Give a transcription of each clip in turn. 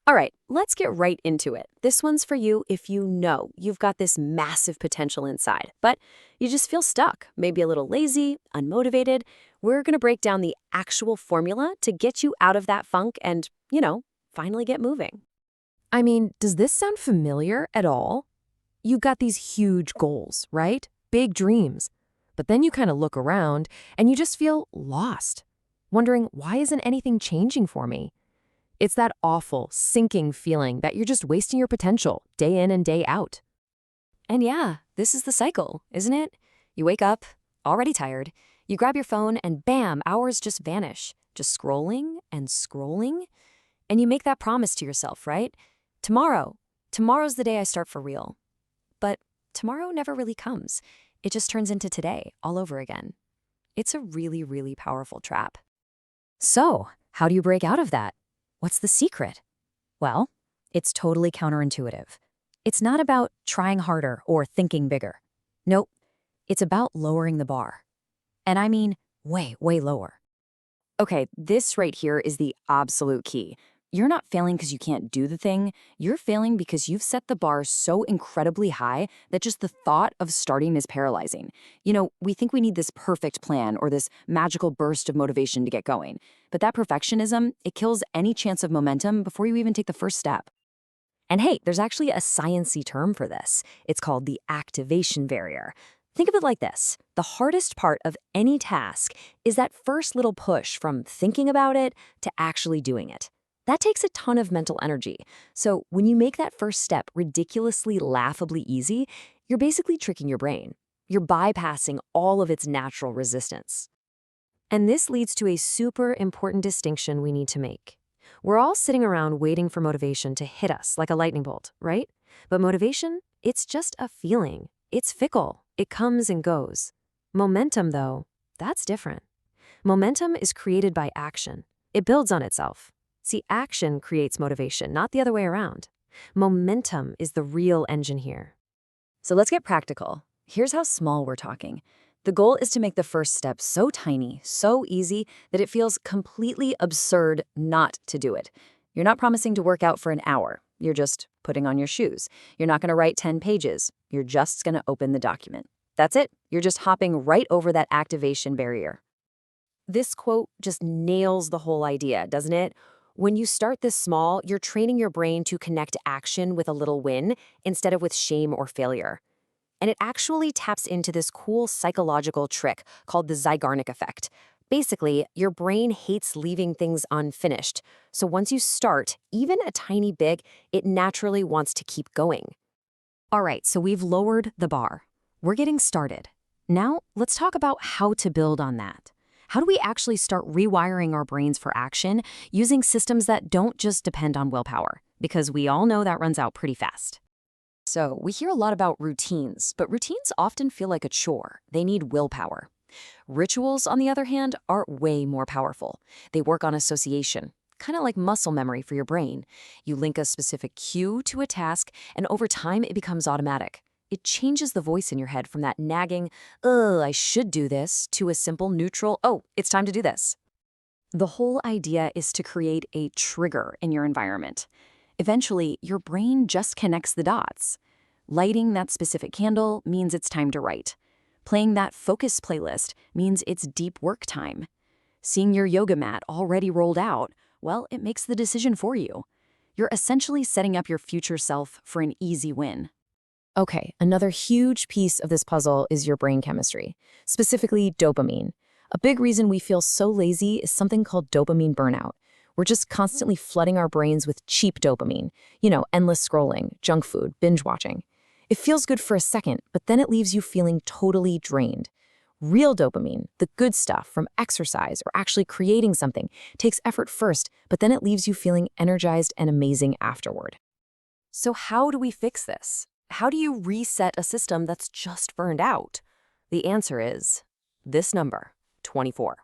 All right, let's get right into it. This one's for you if you know you've got this massive potential inside, but you just feel stuck, maybe a little lazy, unmotivated. We're going to break down the actual formula to get you out of that funk and, finally get moving. I mean, does this sound familiar at all? You've got these huge goals, right? Big dreams. But then you kind of look around and you just feel lost, wondering, why isn't anything changing for me? It's that awful, sinking feeling that you're just wasting your potential day in and day out. And yeah, this is the cycle, isn't it? You wake up, already tired, you grab your phone and bam, hours just vanish, just scrolling and scrolling. And you make that promise to yourself, right? Tomorrow's the day I start for real. But tomorrow never really comes. It just turns into today all over again. It's a really, really powerful trap. So, how do you break out of that? What's the secret? Well, it's totally counterintuitive. It's not about trying harder or thinking bigger. Nope, it's about lowering the bar. And I mean way, way lower. Okay, this right here is the absolute key. You're not failing because you can't do the thing. You're failing because you've set the bar so incredibly high that just the thought of starting is paralyzing. We think we need this perfect plan or this magical burst of motivation to get going. But that perfectionism, it kills any chance of momentum before you even take the first step. And hey, there's actually a sciencey term for this. It's called the activation barrier. Think of it like this. The hardest part of any task is that first little push from thinking about it to actually doing it. That takes a ton of mental energy. So when you make that first step ridiculously, laughably easy, you're basically tricking your brain. You're bypassing all of its natural resistance. And this leads to a super important distinction we need to make. We're all sitting around waiting for motivation to hit us like a lightning bolt, right? But motivation, it's just a feeling. It's fickle. It comes and goes. Momentum, though, that's different. Momentum is created by action. It builds on itself. See, action creates motivation, not the other way around. Momentum is the real engine here. So let's get practical. Here's how small we're talking. The goal is to make the first step so tiny, so easy, that it feels completely absurd not to do it. You're not promising to work out for an hour. You're just putting on your shoes. You're not going to write 10 pages. You're just going to open the document. That's it. You're just hopping right over that activation barrier. This quote just nails the whole idea, doesn't it? When you start this small, you're training your brain to connect action with a little win instead of with shame or failure. And it actually taps into this cool psychological trick called the Zeigarnik effect. Basically, your brain hates leaving things unfinished. So once you start, even a tiny bit, it naturally wants to keep going. All right, so we've lowered the bar. We're getting started. Now, let's talk about how to build on that. How do we actually start rewiring our brains for action using systems that don't just depend on willpower? Because we all know that runs out pretty fast. So we hear a lot about routines, but routines often feel like a chore. They need willpower. Rituals, on the other hand, are way more powerful. They work on association, kind of like muscle memory for your brain. You link a specific cue to a task, and over time it becomes automatic. It changes the voice in your head from that nagging, ugh, I should do this, to a simple, neutral, oh, it's time to do this. The whole idea is to create a trigger in your environment. Eventually, your brain just connects the dots. Lighting that specific candle means it's time to write. Playing that focus playlist means it's deep work time. Seeing your yoga mat already rolled out, well, it makes the decision for you. You're essentially setting up your future self for an easy win. Okay, another huge piece of this puzzle is your brain chemistry, specifically dopamine. A big reason we feel so lazy is something called dopamine burnout. We're just constantly flooding our brains with cheap dopamine, endless scrolling, junk food, binge watching. It feels good for a second, but then it leaves you feeling totally drained. Real dopamine, the good stuff from exercise or actually creating something, takes effort first, but then it leaves you feeling energized and amazing afterward. So how do we fix this? How do you reset a system that's just burned out? The answer is this number, 24.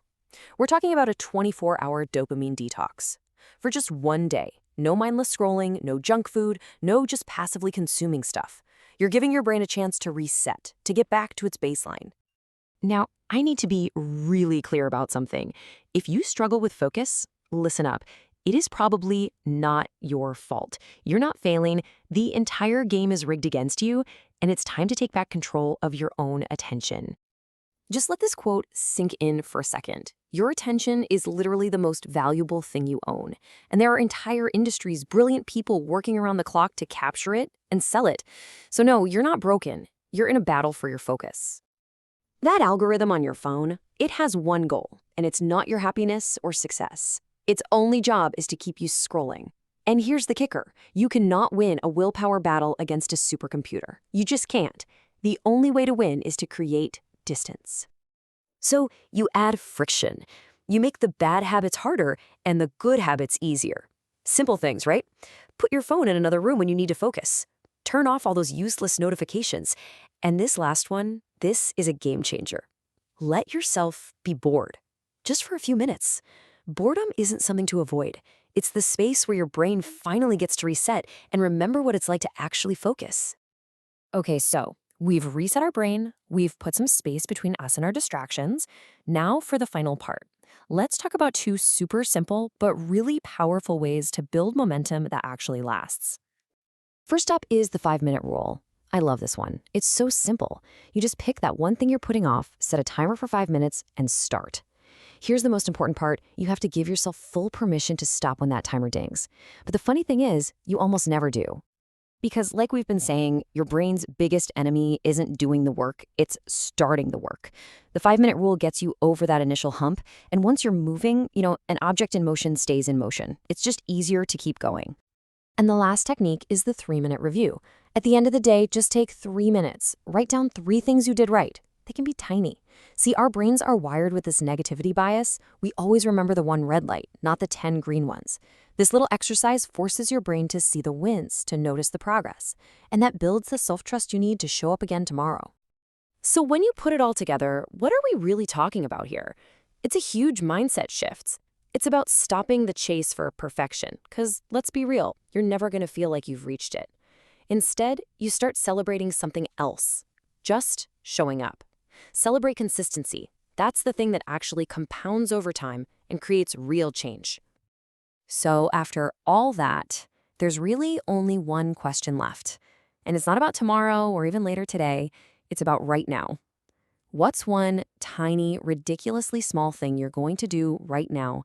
We're talking about a 24-hour dopamine detox. For just one day, no mindless scrolling, no junk food, no just passively consuming stuff. You're giving your brain a chance to reset, to get back to its baseline. Now, I need to be really clear about something. If you struggle with focus, listen up. it is probably not your fault. You're not failing. The entire game is rigged against you, and it's time to take back control of your own attention. Just let this quote sink in for a second. Your attention is literally the most valuable thing you own. And there are entire industries, brilliant people working around the clock to capture it and sell it. So no, you're not broken. You're in a battle for your focus. That algorithm on your phone, it has one goal, and it's not your happiness or success. Its only job is to keep you scrolling. And here's the kicker. You cannot win a willpower battle against a supercomputer. You just can't. The only way to win is to create distance. So you add friction. You make the bad habits harder and the good habits easier. Simple things, right? Put your phone in another room when you need to focus. Turn off all those useless notifications. And this last one, this is a game changer. Let yourself be bored, just for a few minutes. Boredom isn't something to avoid. It's the space where your brain finally gets to reset and remember what it's like to actually focus. Okay, so we've reset our brain, we've put some space between us and our distractions. Now for the final part. Let's talk about two super simple but really powerful ways to build momentum that actually lasts. First up is the 5-minute rule. I love this one. It's so simple. You just pick that one thing you're putting off, set a timer for 5 minutes, and start. Here's the most important part. You have to give yourself full permission to stop when that timer dings. But the funny thing is, you almost never do. Because like we've been saying, your brain's biggest enemy isn't doing the work, it's starting the work. The 5-minute rule gets you over that initial hump, and once you're moving, an object in motion stays in motion. It's just easier to keep going. And the last technique is the 3-minute review. At the end of the day, just take 3 minutes. Write down 3 things you did right. They can be tiny. See, our brains are wired with this negativity bias. We always remember the 1 red light, not the 10 green ones. This little exercise forces your brain to see the wins, to notice the progress. And that builds the self-trust you need to show up again tomorrow. So when you put it all together, what are we really talking about here? It's a huge mindset shift. It's about stopping the chase for perfection, because let's be real, you're never going to feel like you've reached it. Instead, you start celebrating something else, just showing up. Celebrate consistency. That's the thing that actually compounds over time and creates real change. So after all that, there's really only one question left. And it's not about tomorrow or even later today. It's about right now. What's one tiny, ridiculously small thing you're going to do right now